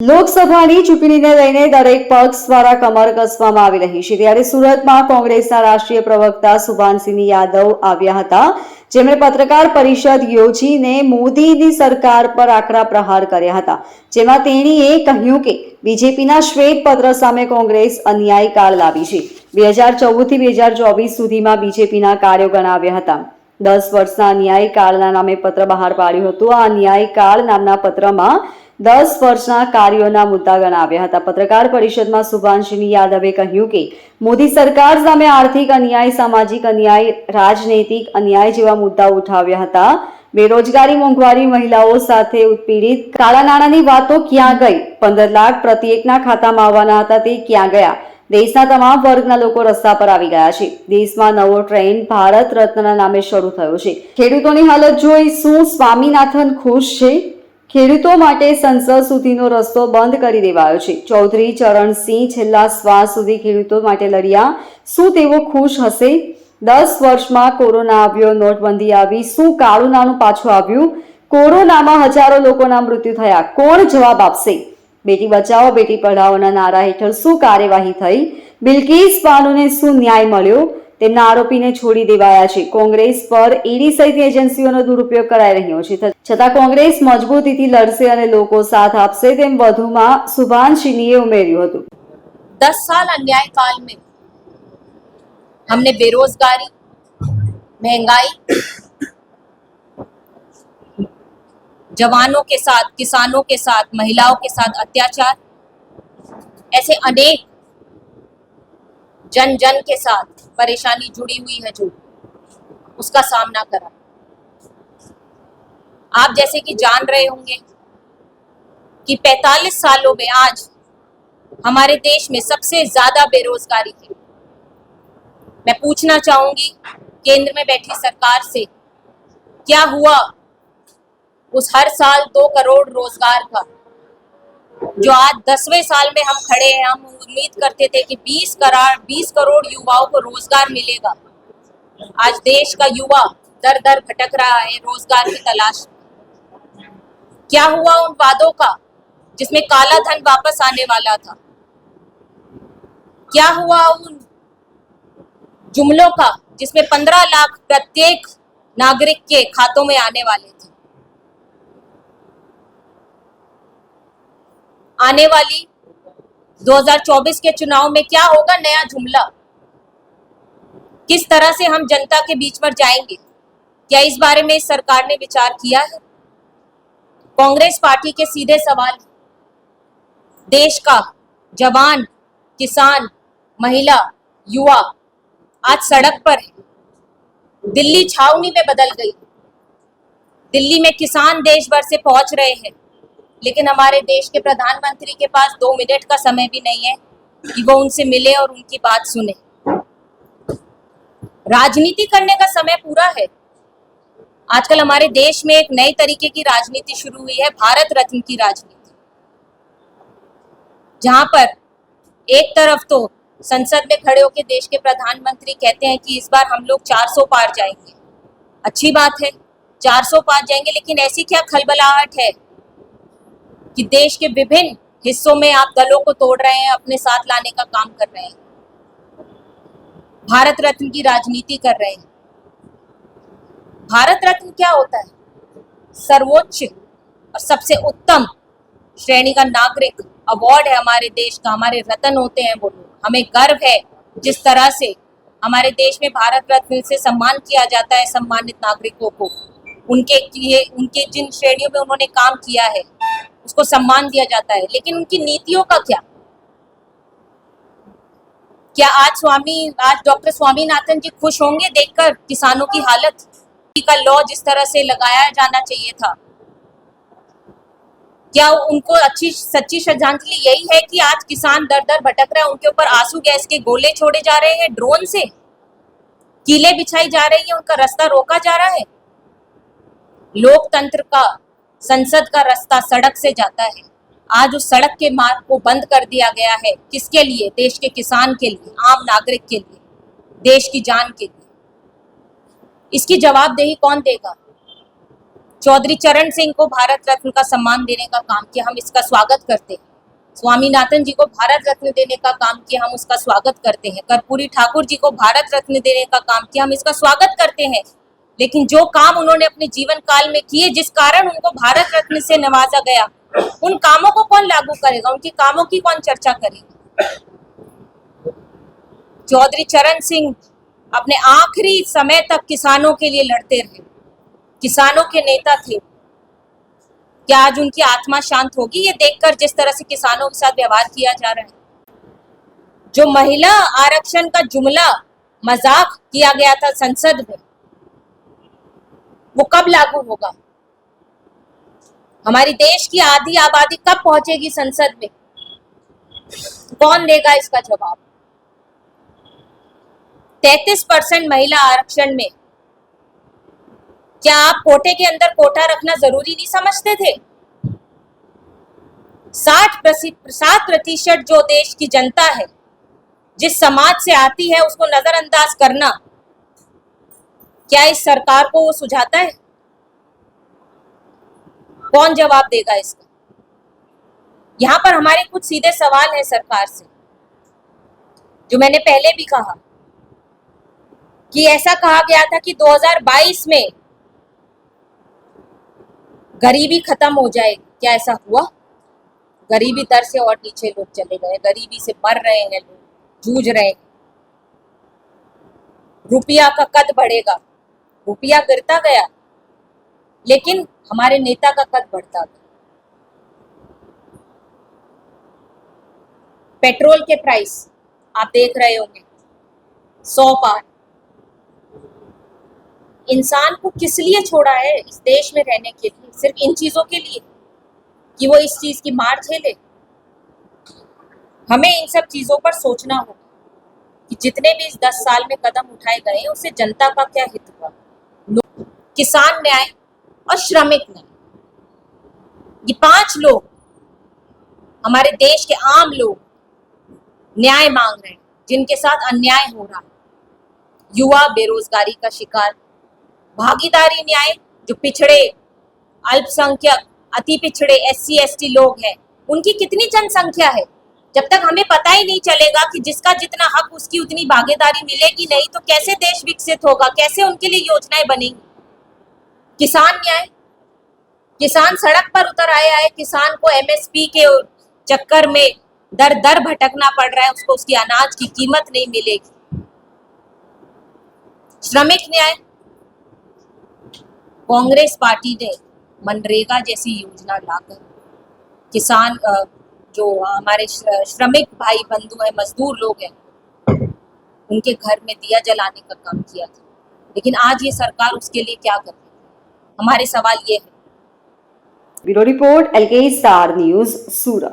લોકસભાની ચૂંટણીને લઈને દરેક પક્ષ દ્વારા કમર કસવામાં આવી રહી છે ત્યારે સુરતમાં કોંગ્રેસના રાષ્ટ્રીય પ્રવક્તા સુભાનસિંહ યાદવ આવ્યા હતા જેમણે પત્રકાર પરિષદ યોજીને મોદીની સરકાર પર આકરા પ્રહાર કર્યા હતા જેમાં તેણીએ કહ્યું કે બીજેપીના શ્વેતપત્ર સામે કોંગ્રેસ અન્યાયકાળ લાવી છે 2014 થી 2024 સુધીમાં બીજેપીના કાર્યો ગણાવ્યા હતા 10 વર્ષના અન્યાયકાળના નામે પત્ર બહાર પાડ્યું હતું આ અન્યાયકાળ નામના પત્રમાં 10 વર્ષના કાર્યોના મુદ્દા ગણાવ્યા હતા પત્રકાર પરિષદમાં સુભાનસિંહ યાદવે કહ્યું કે મોદી સરકાર સામે આર્થિક અન્યાય સામાજિક અન્યાય રાજનૈતિક અન્યાય જેવા મુદ્દાઓ ઉઠાવ્યા હતા બેરોજગારી મોંઘવારી મહિલાઓ સાથે ઉત્પીડિત કાળા નાણાંની વાતો ક્યાં ગઈ 15 લાખ પ્રત્યેકના ખાતામાં આવવાના હતા તે ક્યાં ગયા દેશના તમામ વર્ગના લોકો રસ્તા પર આવી ગયા છે દેશમાં નવો ટ્રેન્ડ ભારત રત્નના નામે શરૂ થયો છે ખેડૂતોની હાલત જોઈ શું સ્વામીનાથન ખુશ છે ખેડૂતો માટે સંસદ સુધીનો રસ્તો બંધ કરી દેવાયો છે ચૌધરી ચરણસિંહ છેલ્લા શ્વાસ સુધી ખેડૂતો માટે લડ્યા શું તેઓ ખુશ હશે 10 વર્ષમાં કોરોના આવ્યો નોટબંધી આવી શું કાળું નાણું પાછું આવ્યું કોરોનામાં હજારો લોકોના મૃત્યુ થયા કોણ જવાબ આપશે બેટી બચાવો બેટી પઢાઓના નારા હેઠળ શું કાર્યવાહી થઈ બિલ્કિસ બાનોને શું ન્યાય મળ્યો તેમના આરોપીને છોડી દેવાયા છે કોંગ્રેસ પર ઈડી સહિતની એજન્સીઓનો દુરુપયોગ કરાઈ રહ્યો છે છતાં કોંગ્રેસ મજબૂતીથી લડશે અને લોકો સાથ આપશે તેમ વધુમાં સુભાનસિંહે ઉમેર્યું હતું 10 साल अन्याय काल में हमने बेरोजगारी महंगाई जवानों के साथ किसानों के साथ महिलाओं के साथ अत्याचार ऐसे अनेक जन जन के साथ परेशानी जुड़ी हुई है जो उसका सामना करा आप जैसे कि जान रहे होंगे कि 45 सालों में आज हमारे देश में सबसे ज्यादा बेरोजगारी है मैं पूछना चाहूंगी केंद्र में बैठी सरकार से क्या हुआ उस हर साल 2 करोड़ रोजगार का जो आज 10वें साल में हम खड़े हैं हम उम्मीद करते थे कि 20 करोड़ युवाओं को रोजगार मिलेगा आज देश का युवा दर दर भटक रहा है रोजगार की तलाश में क्या हुआ उन वादों का जिसमें काला धन वापस आने वाला था क्या हुआ उन जुमलों का जिसमें 15 लाख प्रत्येक नागरिक के खातों में आने वाले थे आने वाली 2024 के चुनाव में क्या होगा नया जुमला किस तरह से हम जनता के बीच पर जाएंगे क्या इस बारे में इस सरकार ने विचार किया है कांग्रेस पार्टी के सीधे सवाल देश का जवान किसान महिला युवा आज सड़क पर है दिल्ली छावनी में बदल गई दिल्ली में किसान देश भर से पहुंच रहे हैं लेकिन हमारे देश के प्रधानमंत्री के पास 2 मिनट का समय भी नहीं है कि वो उनसे मिले और उनकी बात सुने राजनीति करने का समय पूरा है आजकल हमारे देश में एक नए तरीके की राजनीति शुरू हुई है भारत रत्न की राजनीति जहां पर एक तरफ तो संसद में खड़े होकर देश के प्रधानमंत्री कहते हैं कि इस बार हम लोग 400 पार जाएंगे अच्छी बात है 400 पार जाएंगे लेकिन ऐसी क्या खलबलाहट है कि देश के विभिन्न हिस्सों में आप दलों को तोड़ रहे हैं अपने साथ लाने का काम कर रहे हैं भारत रत्न की राजनीति कर रहे हैं भारत रत्न क्या होता है सर्वोच्च और सबसे उत्तम श्रेणी का नागरिक अवार्ड है हमारे देश का हमारे रत्न होते हैं वो लोग हमें गर्व है जिस तरह से हमारे देश में भारत रत्न से सम्मान किया जाता है सम्मानित नागरिकों को उनके जिन श्रेणियों में उन्होंने काम किया है उसको सम्मान दिया जाता है लेकिन उनकी नीतियों का क्या आज डॉक्टर स्वामीनाथन जी खुश होंगे देखकर किसानों की हालत का लॉ जिस तरह से लगाया जाना चाहिए था क्या उनको अच्छी सच्ची श्रद्धांजलि यही है कि आज किसान दर दर भटक रहा है उनके ऊपर आंसू गैस के गोले छोड़े जा रहे हैं ड्रोन से कीलें बिछाई जा रही है उनका रास्ता रोका जा रहा है लोकतंत्र का संसद का रास्ता सड़क से जाता है आज उस सड़क के मार्ग को बंद कर दिया गया है किसके लिए देश के किसान के लिए आम नागरिक के लिए देश की जान के लिए इसकी जवाबदेही कौन देगा चौधरी चरण सिंह को भारत रत्न का सम्मान देने का काम किया हम इसका स्वागत करते हैं स्वामीनाथन जी को भारत रत्न देने का काम किया, हम उसका स्वागत करते हैं। कर्पूरी ठाकुर जी को भारत रत्न देने का काम किया, हम इसका स्वागत करते हैं। लेकिन जो काम उन्होंने अपने जीवन काल में किए, जिस कारण उनको भारत रत्न से नवाजा गया, उन कामों को कौन लागू करेगा, उनके कामों की कौन चर्चा करेगा। चौधरी चरण सिंह अपने आखिरी समय तक किसानों के लिए लड़ते रहे, किसानों के नेता थे। क्या आज उनकी आत्मा शांत होगी ये देखकर, जिस तरह से किसानों के साथ व्यवहार किया जा रहा है। जो महिला आरक्षण का जुमला मजाक किया गया था संसद में, वो कब लागू होगा। हमारी देश की आधी आबादी कब पहुंचेगी संसद में, कौन देगा इसका जवाब। 33% महिला आरक्षण में क्या आप कोटे के अंदर कोटा रखना जरूरी नहीं समझते थे। 60% जो देश की जनता है, जिस समाज से आती है, उसको नजरअंदाज करना, क्या इस सरकार को वो सुझाता है। कौन जवाब देगा इसका। यहां पर हमारे कुछ सीधे सवाल है सरकार से, जो मैंने पहले भी कहा कि ऐसा कहा गया था कि 2022 में गरीबी खत्म हो जाएगी। क्या ऐसा हुआ। गरीबी दर से और नीचे लोग चले गए, गरीबी से मर रहे हैं लोग, जूझ रहे हैं। रुपया का कद बढ़ेगा, रुपया गिरता गया, लेकिन हमारे नेता का कद बढ़ता गया। पेट्रोल के प्राइस आप देख रहे होंगे 100 पार। इंसान को किस लिए छोड़ा है इस देश में रहने के लिए, सिर्फ इन चीजों के लिए कि वो इस चीज की मार झेले। हमें इन सब चीजों पर सोचना होगा कि जितने भी इस 10 साल में कदम उठाए गए हैं, उससे जनता का क्या हित हुआ। किसान न्याय और श्रमिक न्याय, ये 5 लोग, हमारे देश के आम लोग न्याय मांग रहे हैं, जिनके साथ अन्याय हो रहा है। युवा बेरोजगारी का शिकार, भागीदारी न्याय, जो पिछड़े, अल्पसंख्यक, अति पिछड़े, SC ST लोग हैं, उनकी कितनी जनसंख्या है। जब तक हमें पता ही नहीं चलेगा कि जिसका जितना हक उसकी उतनी भागीदारी मिलेगी नहीं, तो कैसे देश विकसित होगा, कैसे उनके लिए योजनाएं बनेंगी। किसान न्याय, किसान सड़क पर उतर आया है, किसान को MSP के चक्कर में दर दर भटकना पड़ रहा है, उसको उसकी अनाज की कीमत नहीं मिलेगी। श्रमिक न्याय, कांग्रेस पार्टी ने मनरेगा जैसी योजना लाकर किसान, जो हमारे श्रमिक भाई बंधु हैं, मजदूर लोग हैं, उनके घर में दिया जलाने का काम किया था। लेकिन आज ये सरकार उसके लिए क्या कर रही है, हमारे सवाल ये है। Bureau report LK star news सूरत।